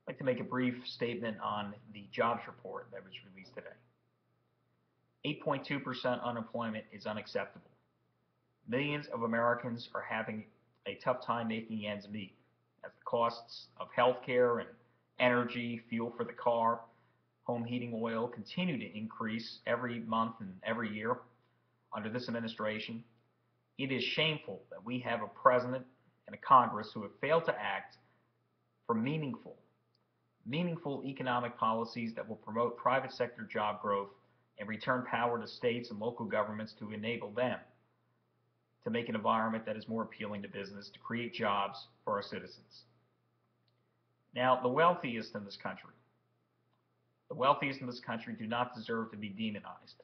I'd like to make a brief statement on the jobs report that was released today. 8.2% unemployment is unacceptable. Millions of Americans are having a tough time making ends meet as the costs of healthcare and energy, fuel for the car, home heating oil continue to increase every month and every year under this administration. It is shameful that we have a president and a Congress who have failed to act for meaningful economic policies that will promote private sector job growth and return power to states and local governments to enable them to make an environment that is more appealing to business, to create jobs for our citizens. Now, the wealthiest in this country do not deserve to be demonized.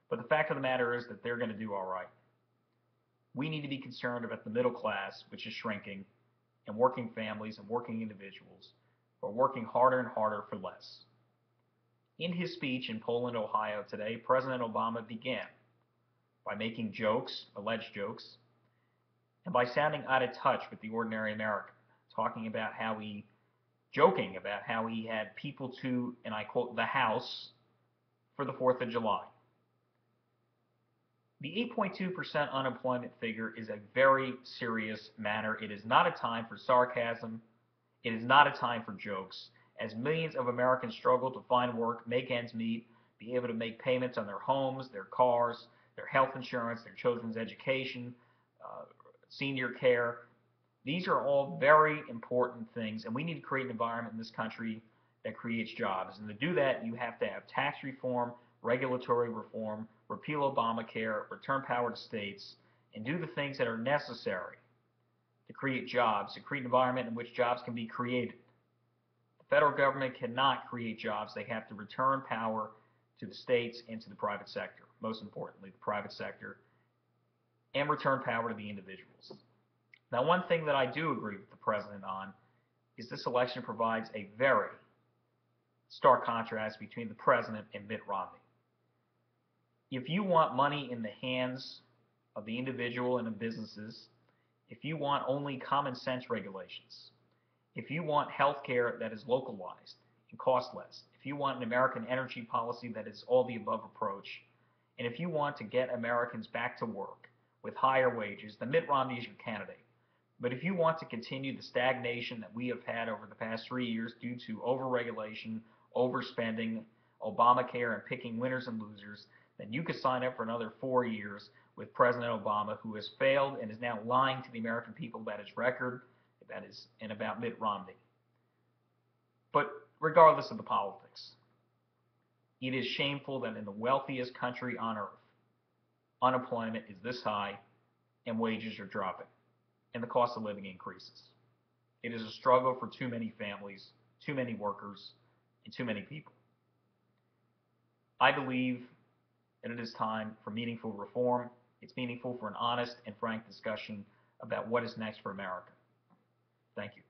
But the fact of the matter is that they're going to do all right. We need to be concerned about the middle class, which is shrinking, and working families and working individuals who are working harder and harder for less. In his speech in Poland, Ohio today, President Obama began by making jokes, alleged jokes, and by sounding out of touch with the ordinary American, joking about how he had people to, and I quote, the house for the 4th of July. The 8.2% unemployment figure is a very serious matter. It is not a time for sarcasm. It is not a time for jokes. As millions of Americans struggle to find work, make ends meet, be able to make payments on their homes, their cars, their health insurance, their children's education, senior care. These are all very important things, and we need to create an environment in this country that creates jobs. And to do that, you have to have tax reform, regulatory reform, repeal Obamacare, return power to states, and do the things that are necessary to create jobs, to create an environment in which jobs can be created. The federal government cannot create jobs. They have to return power to the states and to the private sector, most importantly, the private sector, and return power to the individuals. Now, one thing that I do agree with the president on is this election provides a very stark contrast between the president and Mitt Romney. If you want money in the hands of the individual and the businesses, if you want only common sense regulations, if you want health care that is localized and cost less, if you want an American energy policy that is all the above approach, and if you want to get Americans back to work with higher wages, then Mitt Romney is your candidate. But if you want to continue the stagnation that we have had over the past 3 years due to overregulation, overspending, Obamacare, and picking winners and losers, then you could sign up for another 4 years with President Obama, who has failed and is now lying to the American people about his record, and about Mitt Romney. But regardless of the politics, it is shameful that in the wealthiest country on earth, unemployment is this high and wages are dropping and the cost of living increases. It is a struggle for too many families, too many workers, and too many people. I believe that it is time for meaningful reform. It's meaningful for an honest and frank discussion about what is next for America. Thank you.